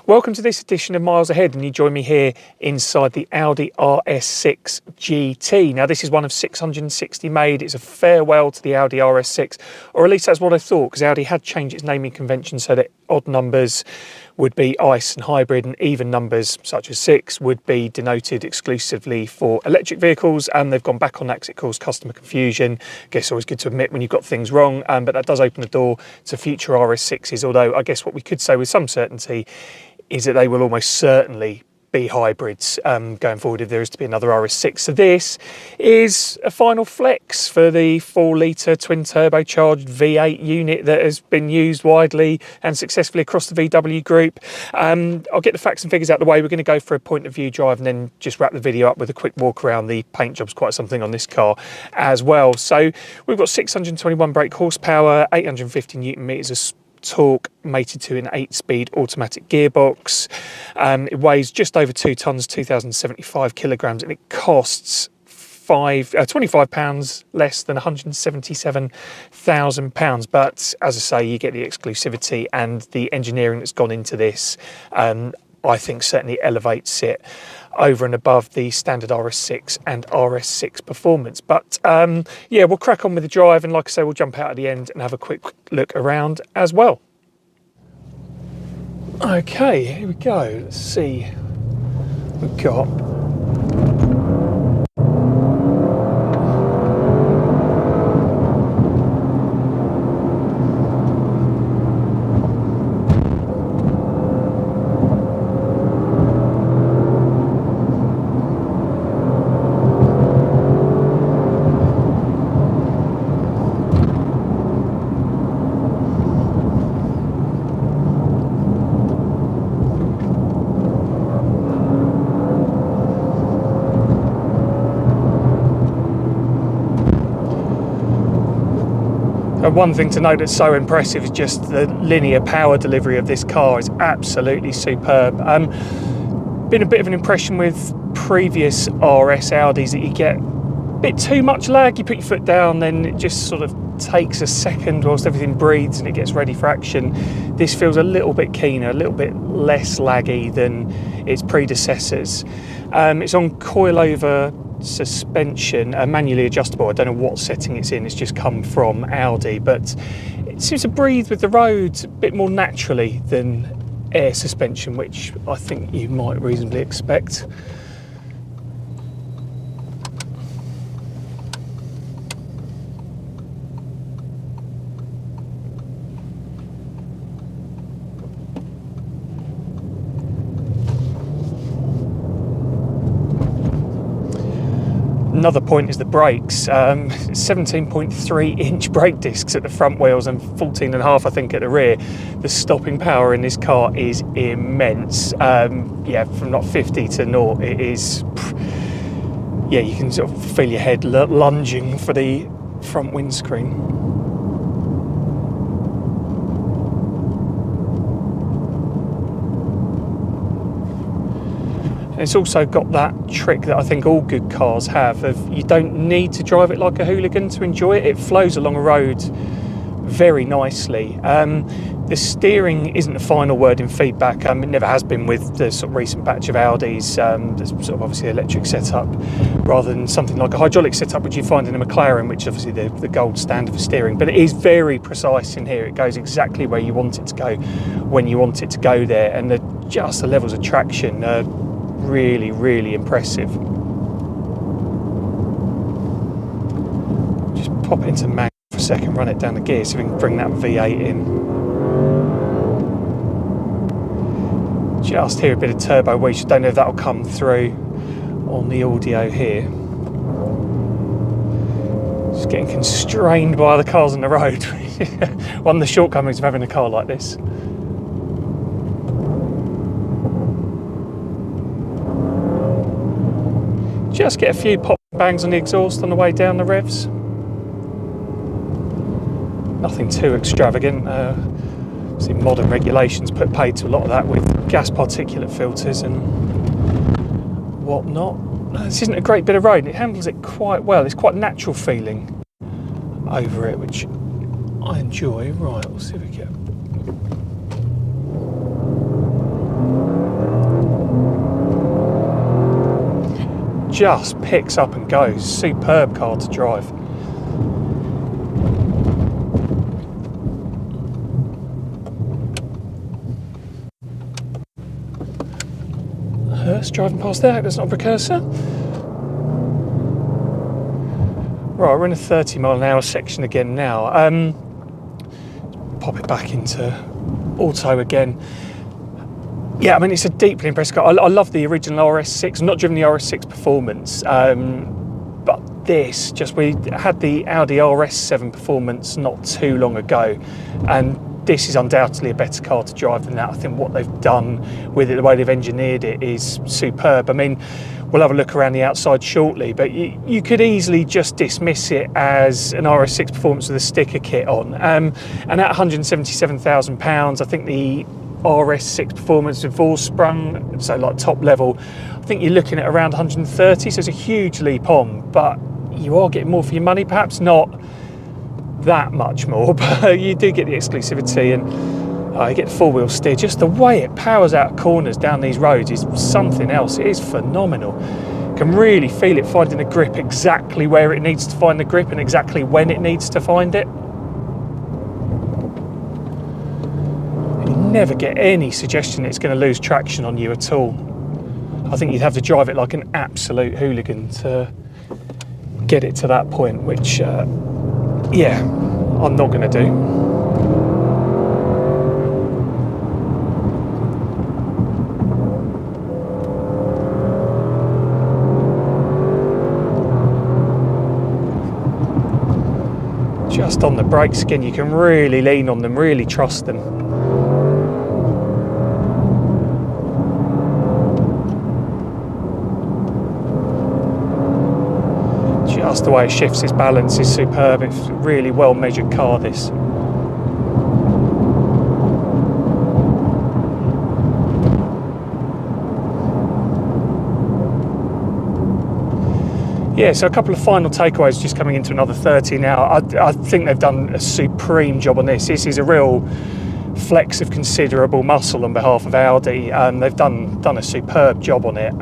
Welcome to this edition of Miles Ahead, and you join me here inside the Audi RS6 GT. Now this is one of 660 made. It's a farewell to the Audi RS6, or at least that's what I thought, because Audi had changed its naming convention so that odd numbers would be ICE and hybrid, and even numbers such as 6 would be denoted exclusively for electric vehicles, and they've gone back on that because it caused customer confusion. I guess it's always good to admit when you've got things wrong, but that does open the door to future RS6s, although I guess what we could say with some certainty is that they will almost certainly be hybrids going forward if there is to be another RS6. So this is a final flex for the 4-litre twin turbocharged V8 unit that has been used widely and successfully across the VW group. I'll get the facts and figures out of the way. We're going to go for a point of view drive and then just wrap the video up with a quick walk around. The paint job's quite something on this car as well. So we've got 621 brake horsepower, 850 newton meters of torque, mated to an 8-speed automatic gearbox. It weighs just over 2 tonnes, 2,075 kilograms, and it costs £25 less than £177,000. But as I say, you get the exclusivity and the engineering that's gone into this. I think certainly elevates it over and above the standard RS6 and RS6 performance. But yeah, we'll crack on with the drive, and like I say, we'll jump out at the end and have a quick look around as well. Okay, here we go. Let's see what we've got. One thing to note that's so impressive is just the linear power delivery of this car is absolutely superb. Been a bit of an impression with previous RS Audis that you get a bit too much lag. You put your foot down, then it just sort of takes a second whilst everything breathes and it gets ready for action. This feels a little bit keener, a little bit less laggy than its predecessors. It's on coilover suspension, manually adjustable. I don't know what setting it's in, it's just come from Audi, but it seems to breathe with the road a bit more naturally than air suspension, which I think you might reasonably expect. Another point is the brakes. 17.3 inch brake discs at the front wheels and 14.5 I think at the rear. The stopping power in this car is immense. Yeah, from not 50 to 0, it is, yeah, you can sort of feel your head lunging for the front windscreen. It's also got that trick that I think all good cars have of you don't need to drive it like a hooligan to enjoy it. It flows along a road very nicely. The steering isn't the final word in feedback. It never has been with the sort of recent batch of Audis. There's sort of obviously electric setup rather than something like a hydraulic setup, which you find in a McLaren, which is obviously the gold standard for steering. But it is very precise in here. It goes exactly where you want it to go when you want it to go there, and just the levels of traction really, really impressive. Just pop it into manual for a second, run it down the gear, so we can bring that V8 in. Just hear a bit of turbo wheeze. Don't know if that'll come through on the audio here. Just getting constrained by the cars on the road. One of the shortcomings of having a car like this. Just get a few pop bangs on the exhaust on the way down the revs. Nothing too extravagant. See, modern regulations put paid to a lot of that with gas particulate filters and whatnot. This isn't a great bit of road. It handles it quite well. It's quite natural feeling over it, which I enjoy. Right, we'll see if we get just picks up and goes. Superb car to drive. Hearse driving past there, that's not a precursor. Right, we're in a 30-mile-an-hour section again now. Pop it back into auto again. Yeah, I mean, it's a deeply impressive car. I love the original RS6. I've not driven the RS6 Performance, but this, we had the Audi RS7 Performance not too long ago, and this is undoubtedly a better car to drive than that. I think what they've done with it, the way they've engineered it, is superb. I mean, we'll have a look around the outside shortly, but you could easily just dismiss it as an RS6 Performance with a sticker kit on. And at £177,000, I think the RS6 Performance with Vorsprung, so like top level, I think you're looking at around 130, so it's a huge leap on, but you are getting more for your money. Perhaps not that much more, but you do get the exclusivity, and you get the four-wheel steer. Just the way it powers out corners down these roads is something else. It is phenomenal. You can really feel it finding the grip exactly where it needs to find the grip and exactly when it needs to find it. You never get any suggestion it's going to lose traction on you at all. I think you'd have to drive it like an absolute hooligan to get it to that point, which yeah, I'm not going to do. Just on the brakes again, you can really lean on them, really trust them. Just the way it shifts its balance is superb. It's a really well measured car, this. Yeah, so a couple of final takeaways just coming into another 30 now. I think they've done a supreme job on this. This is a real flex of considerable muscle on behalf of Audi. They've done a superb job on it.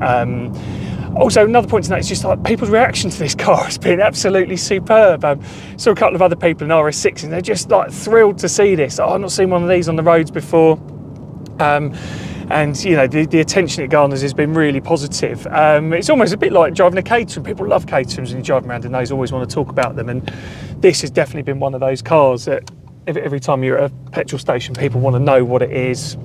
Also, another point to note is just like people's reaction to this car has been absolutely superb. Saw a couple of other people in RS6 and they're just like thrilled to see this. I've not seen one of these on the roads before. And you know, the attention it garners has been really positive. It's almost a bit like driving a Caterham. People love Caterhams when you drive around and they always want to talk about them, and this has definitely been one of those cars that every time you're at a petrol station, people want to know what it is,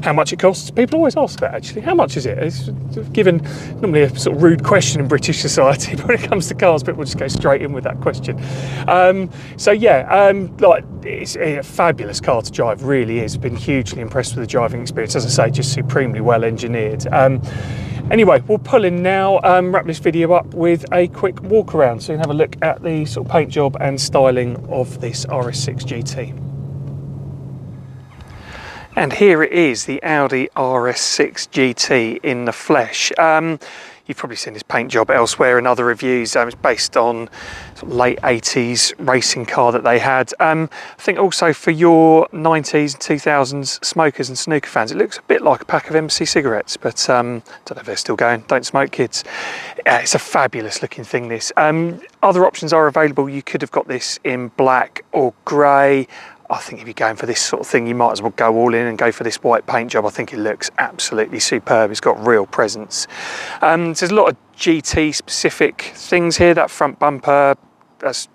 how much it costs. People always ask that, actually. How much is it? It's given normally a sort of rude question in British society, but when it comes to cars, people just go straight in with that question. So yeah, like it's a fabulous car to drive, really is. I've been hugely impressed with the driving experience. As I say, just supremely well engineered. Anyway, we'll pull in now, wrap this video up with a quick walk around so you can have a look at the sort of paint job and styling of this RS6 GT. And here it is, the Audi RS6 GT in the flesh. You've probably seen this paint job elsewhere in other reviews. It's based on sort of late 80s racing car that they had. I think also for your 90s and 2000s smokers and snooker fans, it looks a bit like a pack of MC cigarettes, but I don't know if they're still going. Don't smoke, kids. It's a fabulous looking thing, this. Other options are available. You could have got this in black or grey. I think if you're going for this sort of thing, you might as well go all in and go for this white paint job. I think it looks absolutely superb. It's got real presence. There's a lot of GT specific things here. That front bumper, that's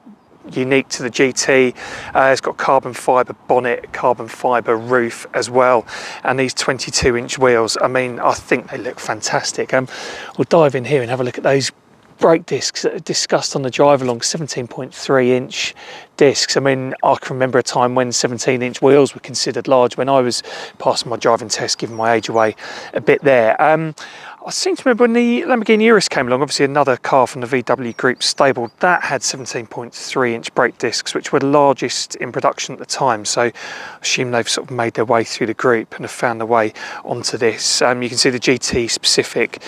unique to the GT. It's got carbon fibre bonnet, carbon fibre roof as well, and these 22-inch wheels. I mean, I think they look fantastic. We'll dive in here and have a look at those brake discs that are discussed on the drive along, 17.3-inch discs. I mean, I can remember a time when 17-inch wheels were considered large when I was passing my driving test, giving my age away a bit there. I seem to remember when the Lamborghini Urus came along, obviously another car from the VW Group stable, that had 17.3-inch brake discs, which were the largest in production at the time. So I assume they've sort of made their way through the group and have found their way onto this. You can see the GT specific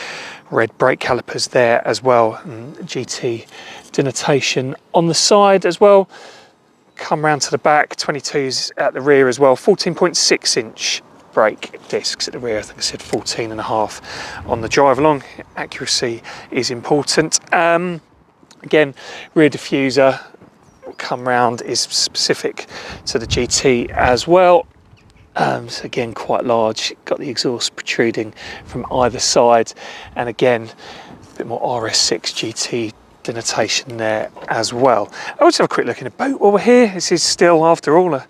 red brake calipers there as well, and GT denotation on the side as well. Come round to the back, 22s at the rear as well, 14.6-inch brake discs at the rear. I think I said 14.5 on the drive along. Accuracy is important. Again, rear diffuser come round is specific to the GT as well. So again, quite large, got the exhaust protruding from either side, and again a bit more RS6 GT denotation there as well. I'll just have a quick look in the boot while we're here. This is still, after all, a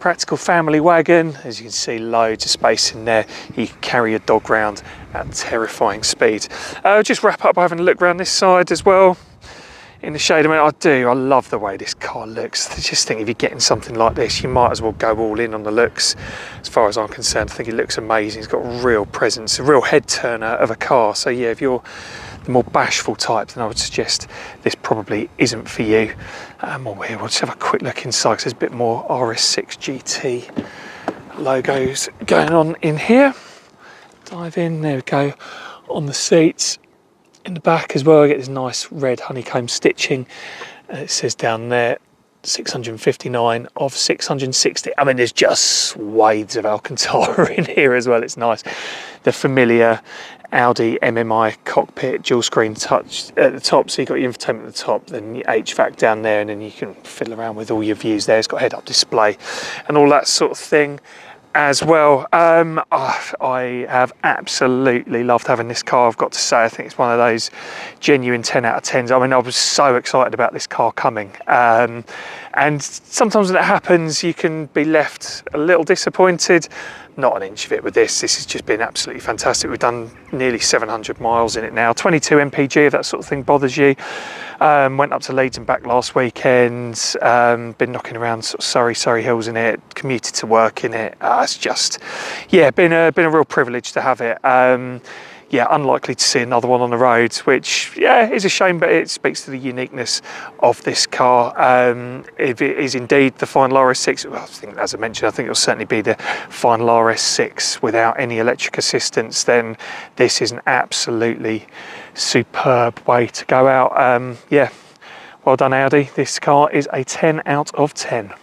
practical family wagon. As you can see, loads of space in there. You can carry your dog round at terrifying speed. I'll just wrap up by having a look around this side as well. In the shade, I love the way this car looks. I just think if you're getting something like this, you might as well go all in on the looks. As far as I'm concerned, I think it looks amazing. It's got a real presence, a real head turner of a car. So yeah, if you're the more bashful type, then I would suggest this probably isn't for you. While we're here, we'll just have a quick look inside, because there's a bit more RS6 GT logos going on in here. Dive in, there we go, on the seats. In the back as well, I get this nice red honeycomb stitching. It says down there 659 of 660. I mean, there's just swathes of Alcantara in here as well. It's nice. The familiar Audi MMI cockpit, dual screen touch at the top, so you've got your infotainment at the top, then your HVAC down there, and then you can fiddle around with all your views there. It's got head-up display and all that sort of thing as well. I have absolutely loved having this car, I've got to say. I think it's one of those genuine 10 out of 10s. I mean, I was so excited about this car coming. And sometimes when that happens, you can be left a little disappointed. Not an inch of it with this. This has just been absolutely fantastic. We've done nearly 700 miles in it now. 22 mpg, if that sort of thing bothers you. Went up to Leeds and back last weekend. Been knocking around sort of Surrey Hills in it. Commuted to work in it. It's just, yeah, been a real privilege to have it. Yeah, unlikely to see another one on the road, which, yeah, is a shame, but it speaks to the uniqueness of this car. If it is indeed the final RS6, well, I think, as I mentioned, I think it'll certainly be the final RS6 without any electric assistance, then this is an absolutely superb way to go out. Yeah, well done, Audi. This car is a 10 out of 10.